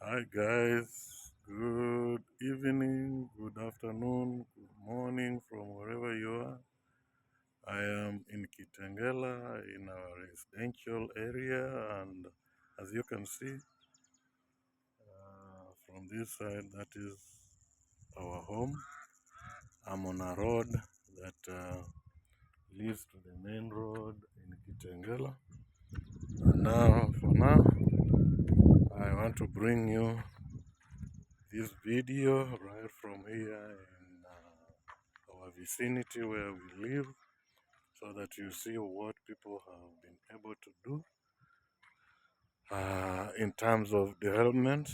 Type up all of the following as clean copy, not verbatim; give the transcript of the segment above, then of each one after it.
Hi guys, good evening, good afternoon, good morning from wherever you are. I am in Kitengela in our residential area, and as you can see from this side, that is our home. I'm on a road that leads to the main road in Kitengela. And for now, I want to bring you this video right from here in our vicinity where we live, so that you see what people have been able to do in terms of development,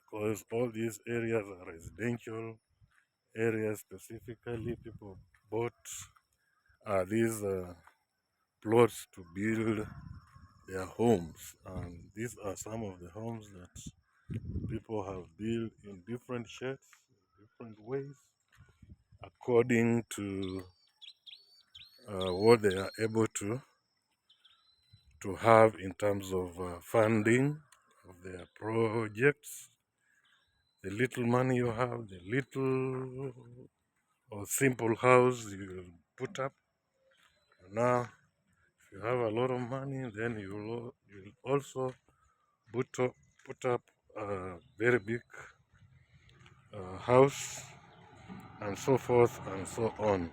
because all these areas are residential areas. Specifically, people bought these plots to build their homes, and these are some of the homes that people have built in different shapes, different ways, according to what they are able to have in terms of funding of their projects. The little money you have, the little or simple house you put up. Now, if you have a lot of money, then you'll also put up a very big house, and so forth and so on.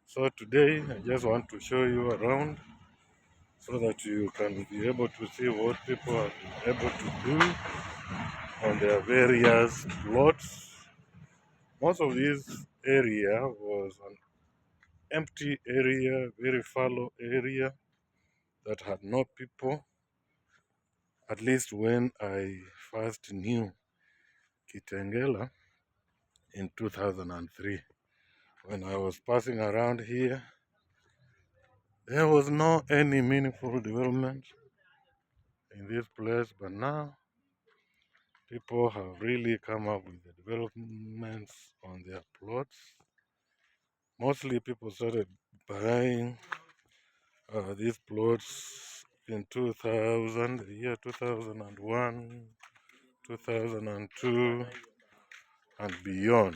So today, I just want to show you around so that you can be able to see what people have been able to do on their various plots. Most of this area was an empty area, very fallow area that had no people, at least when I first knew Kitengela in 2003. When I was passing around here, there was no any meaningful development in this place, but now people have really come up with the developments on their plots. Mostly people started buying these plots in 2000, the year 2001, 2002, and beyond.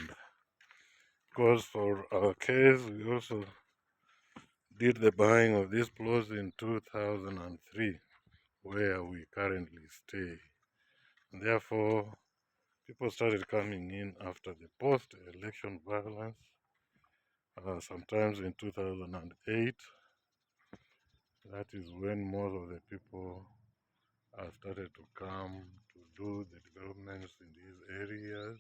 Because for our case, we also did the buying of these plots in 2003, where we currently stay. And therefore, people started coming in after the post-election violence, sometimes in 2008. That is when most of the people started to come to do the developments in these areas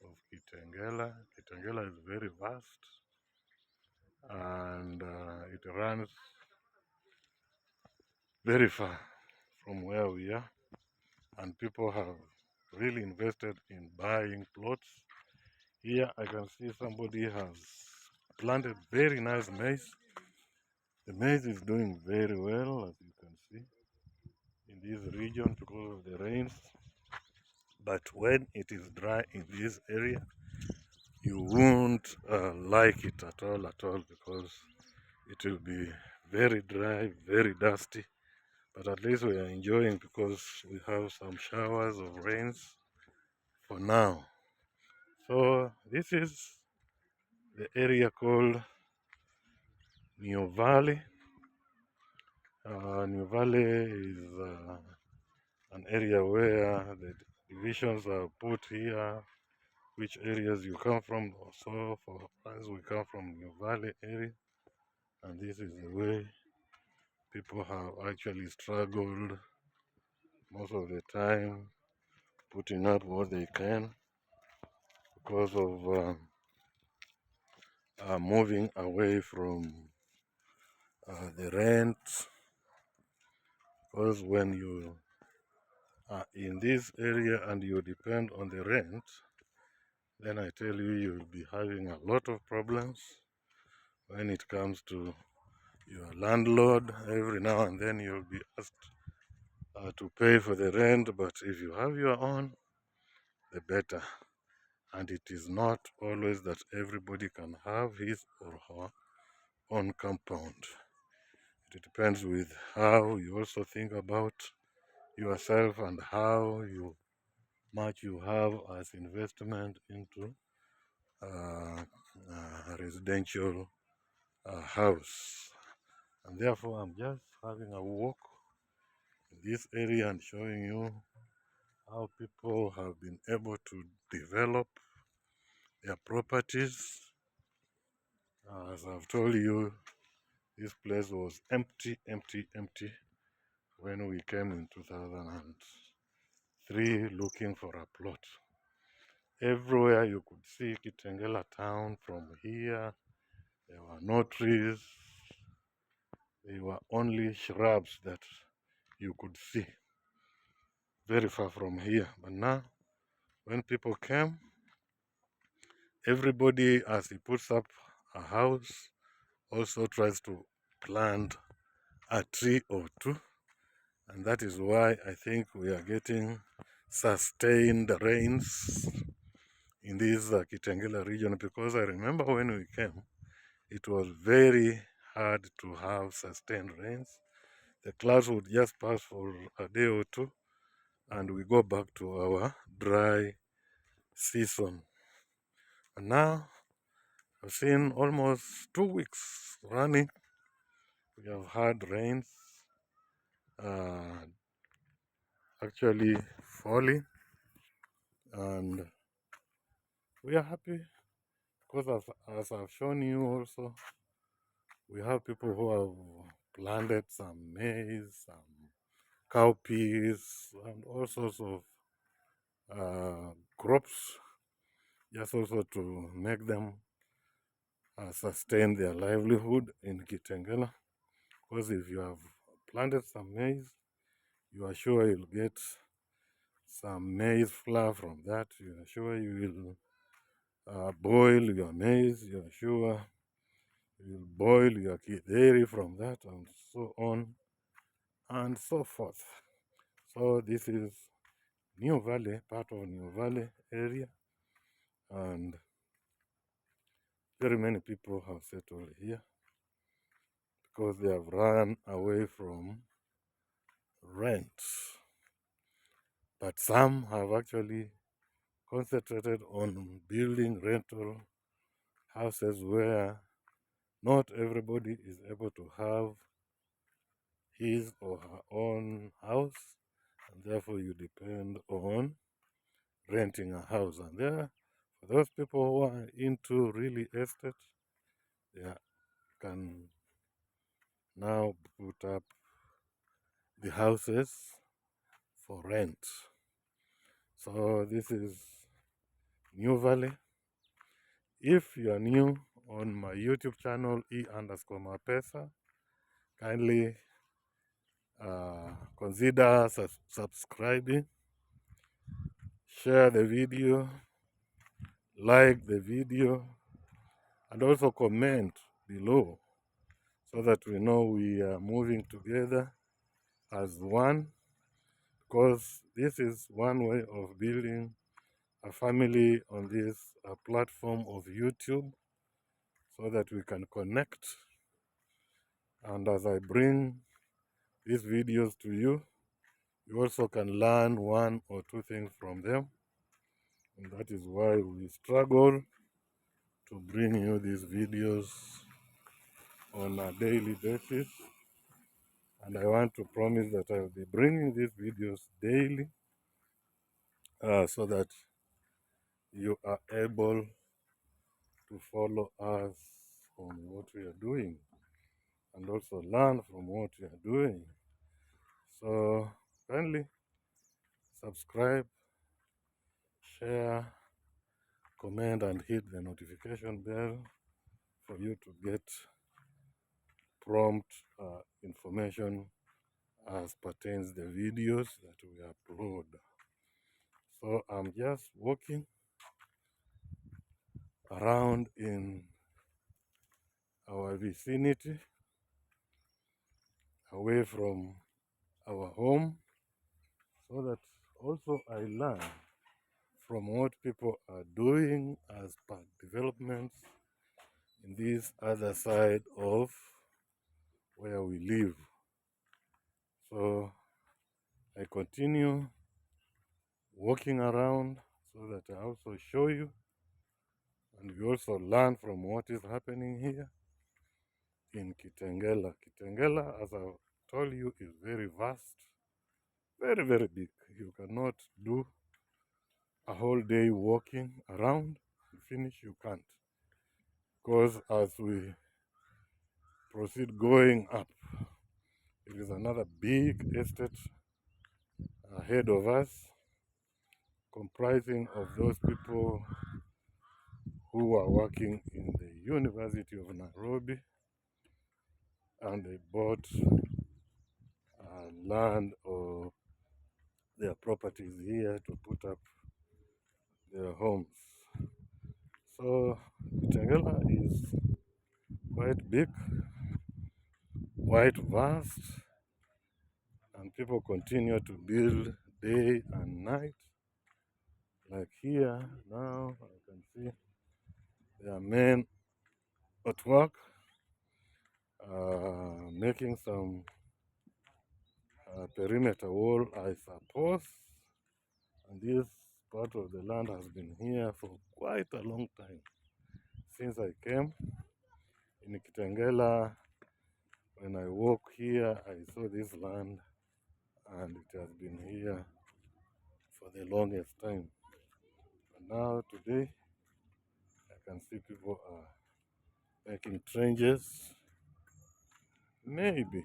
of Kitengela. Kitengela is very vast, and it runs very far from where we are, and people have really invested in buying plots. Here I can see somebody has planted very nice maize. The maize is doing very well, as you can see, in this region because of the rains. But when it is dry in this area, you won't like it at all, because it will be very dry, very dusty. But at least we are enjoying because we have some showers of rains for now. So this is the area called New Valley. New Valley is an area where the divisions are put here, which areas you come from. So for us, we come from New Valley area, and this is the way people have actually struggled most of the time, putting out what they can because of moving away from the rent. Because when you are in this area and you depend on the rent, then I tell you, you'll be having a lot of problems when it comes to your landlord. Every now and then you'll be asked to pay for the rent, but if you have your own, the better. And it is not always that everybody can have his or her own compound. It depends with how you also think about yourself and how much you have as investment into a residential house. And therefore, I'm just having a walk in this area and showing you how people have been able to develop their properties. As I've told you, this place was empty, empty, empty when we came in 2003 looking for a plot. Everywhere you could see Kitengela town from here. There were no trees. There were only shrubs that you could see very far from here. But now, when people came, everybody, as he puts up a house, also tries to plant a tree or two. And that is why I think we are getting sustained rains in this Kitengela region, because I remember when we came, it was very hard to have sustained rains. The clouds would just pass for a day or two and we go back to our dry season. And now I've seen almost 2 weeks running. We have had rains actually falling, and we are happy because as I've shown you also, we have people who have planted some maize, some cowpeas, and all sorts of crops, just also to make them sustain their livelihood in Kitengela. Because if you have planted some maize, you are sure you'll get some maize flour from that. You are sure you will boil your maize. You are sure you will boil your kideri from that, and so on and so forth. So this is New Valley, part of New Valley area, and very many people have settled here because they have run away from rent. But some have actually concentrated on building rental houses where not everybody is able to have his or her own house, and therefore you depend on renting a house. And there, for those people who are into really estate, they can now put up the houses for rent. So this is New Valley. If you are new on my YouTube channel, E_Mapesa, kindly consider subscribing, share the video, like the video, and also comment below so that we know we are moving together as one, because this is one way of building a family on this platform of YouTube, so that we can connect. And as I bring these videos to you, you also can learn one or two things from them. And that is why we struggle to bring you these videos on a daily basis. And I want to promise that I will be bringing these videos daily so that you are able to follow us on what we are doing and also learn from what we are doing. So kindly subscribe, share, comment, and hit the notification bell for you to get prompt information as pertains the videos that we upload. So I'm just walking around in our vicinity, away from our home, so that also I learn from what people are doing as part developments in this other side of where we live. So I continue walking around so that I also show you, and we also learn from what is happening here in Kitengela. Kitengela, as I told you, is very vast, very, very big. You cannot do a whole day walking around and finish. You can't. Because as we proceed going up, there is another big estate ahead of us, comprising of those people who are working in the University of Nairobi, and they bought land or their properties here to put up their homes. So Kitengela is quite big, quite vast, and people continue to build day and night. Like here now, I can see there are men at work making some perimeter wall, I suppose. And this part of the land has been here for quite a long time. Since I came in Kitengela, when I walk here, I saw this land, and it has been here for the longest time. And now today, I can see people are making trenches, maybe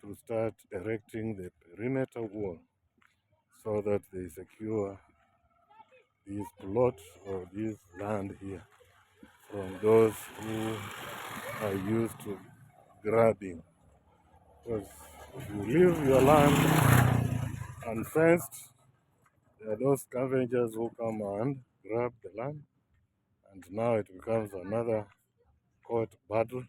to start erecting the perimeter wall so that they secure this plot or this land here from those who are used to grabbing. Because if you leave your land unfenced, there are those scavengers who come and grab the land, and now it becomes another court battle.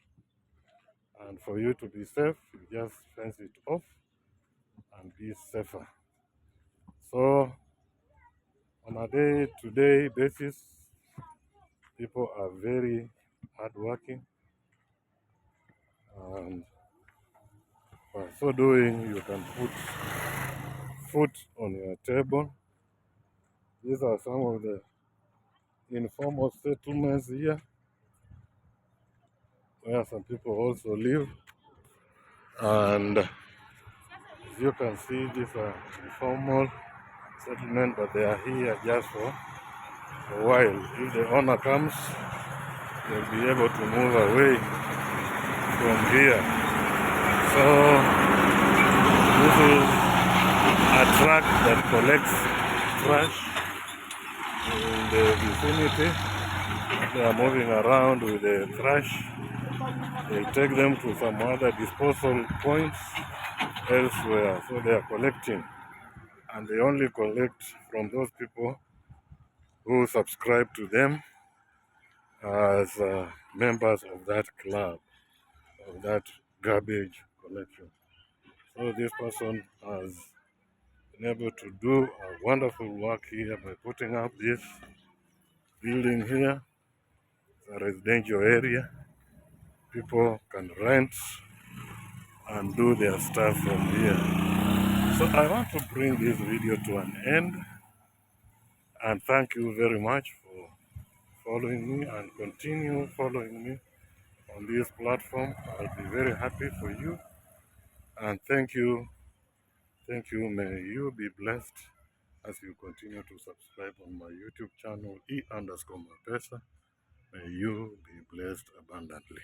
And for you to be safe, you just fence it off and be safer. So on a day-to-day basis, people are very hardworking, and by so doing, you can put food on your table. These are some of the informal settlements here, where some people also live. And as you can see, these are informal settlement, but they are here just for a while. If the owner comes, they'll be able to move away from here. So this is a truck that collects trash in the vicinity. They are moving around with the trash. They take them to some other disposal points elsewhere. So they are collecting, and they only collect from those people who subscribe to them as members of that club, of that garbage collection. So this person has been able to do a wonderful work here by putting up this building here. It's a residential area. People can rent and do their stuff from here. So I want to bring this video to an end, and thank you very much for following me, and continue following me on this platform. I'll be very happy for you, and thank you. May you be blessed as you continue to subscribe on my YouTube channel, E_Mapesa. May you be blessed abundantly.